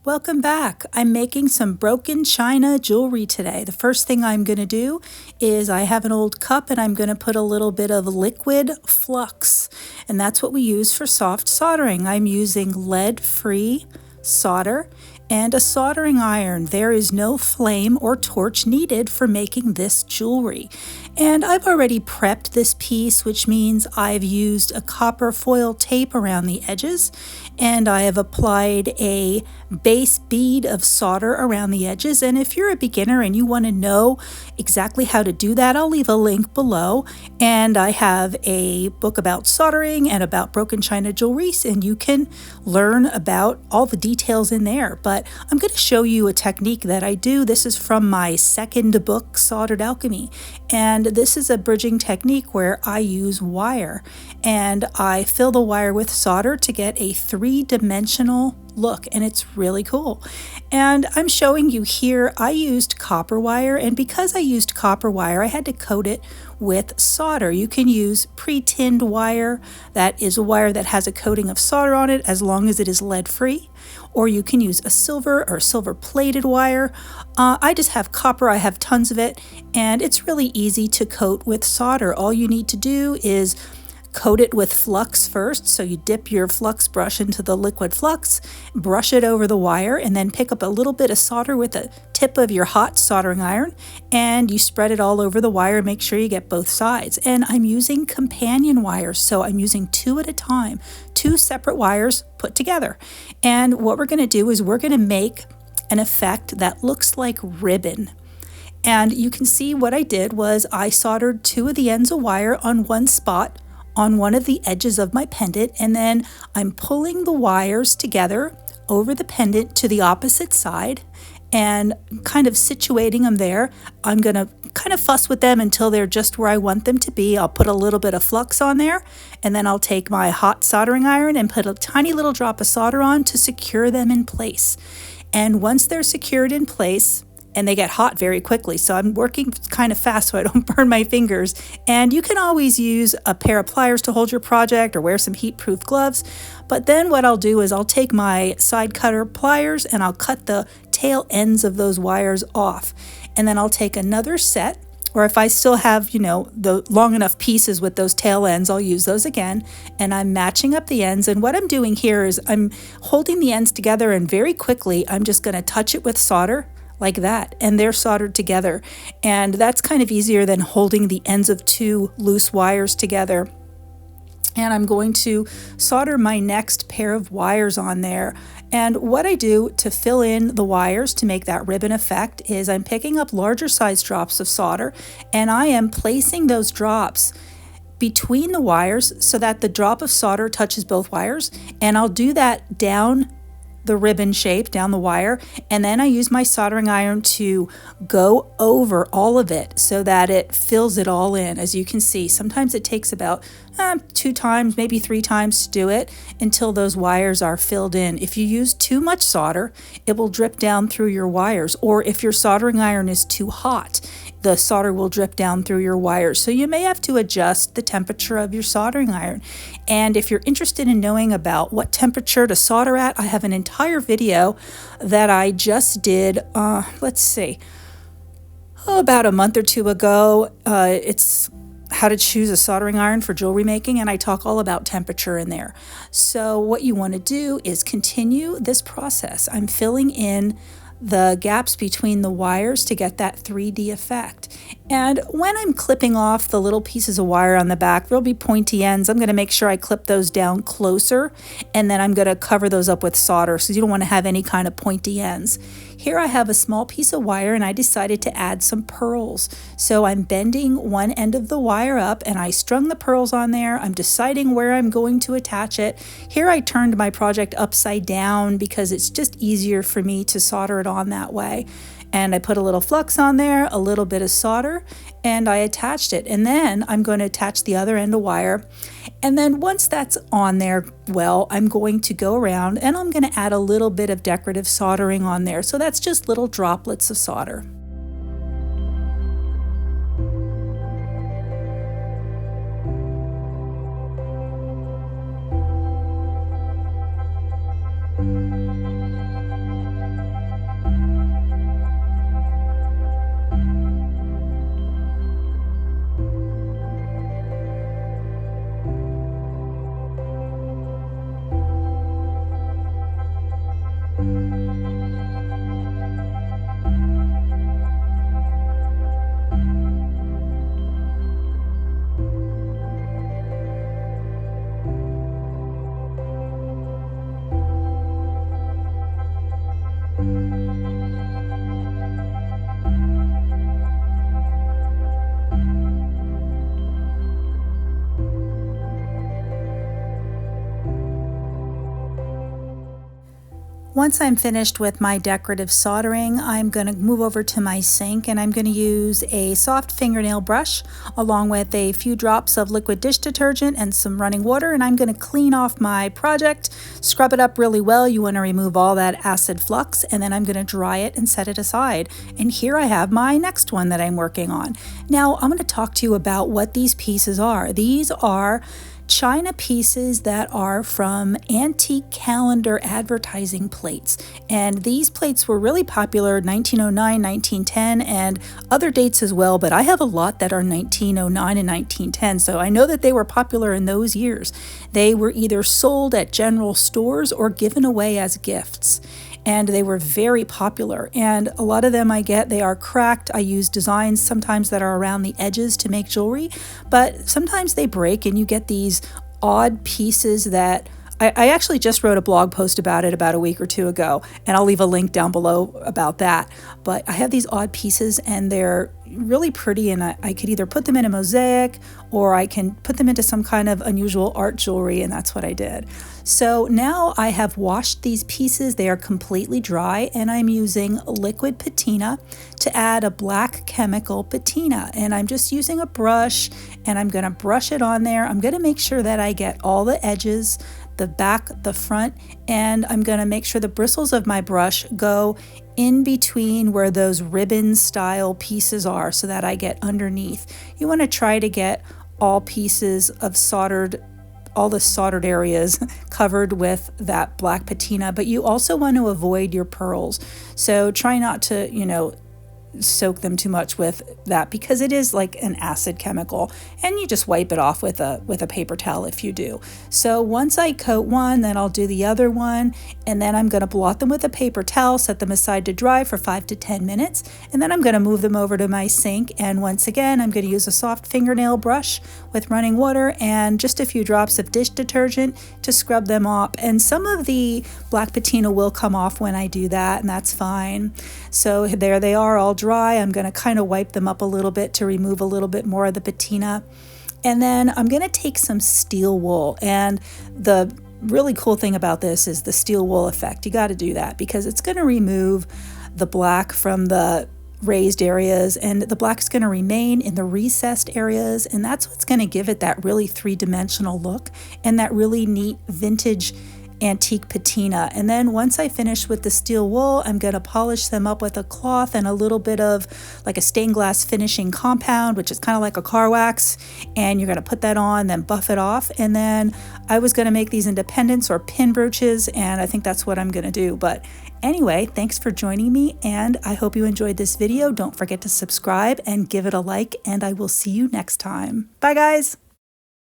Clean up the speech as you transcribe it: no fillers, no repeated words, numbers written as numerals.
Welcome back. I'm making some broken china jewelry today. The first thing I'm going to do is I have an old cup and I'm going to put a little bit of liquid flux, and that's what we use for soft soldering. I'm using lead-free solder and a soldering iron. There is no flame or torch needed for making this jewelry. And I've already prepped this piece, which means I've used a copper foil tape around the edges, and I have applied a base bead of solder around the edges. And if you're a beginner and you want to know exactly how to do that, I'll leave a link below. And I have a book about soldering and about broken china jewelry, and you can learn about all the details in there. But I'm going to show you a technique that I do. This is from my second book, Soldered Alchemy. And this is a bridging technique where I use wire and I fill the wire with solder to get a three-dimensional look, and it's really cool. And I'm showing you here, I used copper wire, and because I used copper wire, I had to coat it with solder. You can use pre-tinned wire. That is a wire that has a coating of solder on it as long as it is lead-free. Or you can use a silver or silver-plated wire. I just have copper. I have tons of it, and it's really easy to coat with solder. All you need to do is coat it with flux first. So you dip your flux brush into the liquid flux, brush it over the wire, and then pick up a little bit of solder with the tip of your hot soldering iron, and you spread it all over the wire. Make sure you get both sides. And I'm using companion wires, so I'm using two at a time, two separate wires put together. And what we're going to do is we're going to make an effect that looks like ribbon. And you can see what I did was I soldered two of the ends of wire on one spot on one of the edges of my pendant, and then I'm pulling the wires together over the pendant to the opposite side and kind of situating them there. I'm going to kind of fuss with them until they're just where I want them to be. I'll put a little bit of flux on there, and then I'll take my hot soldering iron and put a tiny little drop of solder on to secure them in place. And once they're secured in place, and they get hot very quickly, so I'm working kind of fast so I don't burn my fingers. And you can always use a pair of pliers to hold your project or wear some heat-proof gloves. But then what I'll do is I'll take my side cutter pliers and I'll cut the tail ends of those wires off. And then I'll take another set, or if I still have, the long enough pieces with those tail ends, I'll use those again. And I'm matching up the ends. And what I'm doing here is I'm holding the ends together, and very quickly I'm just going to touch it with solder like that, and they're soldered together. And that's kind of easier than holding the ends of two loose wires together. And I'm going to solder my next pair of wires on there. And what I do to fill in the wires to make that ribbon effect is I'm picking up larger size drops of solder, and I am placing those drops between the wires so that the drop of solder touches both wires. And I'll do that down the ribbon shape, down the wire, and then I use my soldering iron to go over all of it so that it fills it all in. As you can see, sometimes it takes about 2 times, maybe 3 times to do it until those wires are filled in. If you use too much solder, it will drip down through your wires, or if your soldering iron is too hot, the solder will drip down through your wires. So you may have to adjust the temperature of your soldering iron. And if you're interested in knowing about what temperature to solder at, I have an entire video that I just did, about a month or two ago. It's how to choose a soldering iron for jewelry making, and I talk all about temperature in there. So what you want to do is continue this process. I'm filling in the gaps between the wires to get that 3D effect. And when I'm clipping off the little pieces of wire on the back, there'll be pointy ends. I'm going to make sure I clip those down closer, and then I'm going to cover those up with solder so you don't want to have any kind of pointy ends. Here I have a small piece of wire, and I decided to add some pearls. So I'm bending one end of the wire up, and I strung the pearls on there. I'm deciding where I'm going to attach it. Here I turned my project upside down because it's just easier for me to solder it on that way. And I put a little flux on there, a little bit of solder, and I attached it. And then I'm going to attach the other end of wire. And then once that's on there, well, I'm going to go around and I'm going to add a little bit of decorative soldering on there. So that's just little droplets of solder. Once I'm finished with my decorative soldering, I'm going to move over to my sink and I'm going to use a soft fingernail brush along with a few drops of liquid dish detergent and some running water, and I'm going to clean off my project, scrub it up really well. You want to remove all that acid flux, and then I'm going to dry it and set it aside. And here I have my next one that I'm working on. Now I'm going to talk to you about what these pieces are. These are china pieces that are from antique calendar advertising plates, and these plates were really popular 1909, 1910, and other dates as well, but I have a lot that are 1909 and 1910, so I know that they were popular in those years. They were either sold at general stores or given away as gifts, and they were very popular. And a lot of them they are cracked. I use designs sometimes that are around the edges to make jewelry, but sometimes they break and you get these odd pieces that I actually just wrote a blog post about it about a week or two ago, and I'll leave a link down below about that. But I have these odd pieces and they're really pretty, and I could either put them in a mosaic or I can put them into some kind of unusual art jewelry, and that's what I did. So now I have washed these pieces. They are completely dry, and I'm using liquid patina to add a black chemical patina, and I'm just using a brush and I'm going to brush it on there. I'm going to make sure that I get all the edges, the back, the front, and I'm going to make sure the bristles of my brush go in between where those ribbon style pieces are so that I get underneath. You want to try to get all pieces of all the soldered areas covered with that black patina, but you also want to avoid your pearls. So try not to, soak them too much with that, because it is like an acid chemical, and you just wipe it off with a paper towel if you do. So once I coat one, then I'll do the other one, and then I'm going to blot them with a paper towel, set them aside to dry for 5 to 10 minutes, and then I'm going to move them over to my sink. And once again, I'm going to use a soft fingernail brush with running water and just a few drops of dish detergent to scrub them off. And some of the black patina will come off when I do that, and that's fine. So there they are, all dry. I'm going to kind of wipe them up a little bit to remove a little bit more of the patina. And then I'm going to take some steel wool, and the really cool thing about this is the steel wool effect. You got to do that because it's going to remove the black from the raised areas, and the black is going to remain in the recessed areas, and that's what's going to give it that really three-dimensional look and that really neat vintage antique patina. And then once I finish with the steel wool, I'm going to polish them up with a cloth and a little bit of like a stained glass finishing compound, which is kind of like a car wax, and you're going to put that on, then buff it off. And then I was going to make these independents or pin brooches, and I think that's what I'm going to do. But anyway, thanks for joining me, and I hope you enjoyed this video. Don't forget to subscribe and give it a like, and I will see you next time. Bye guys.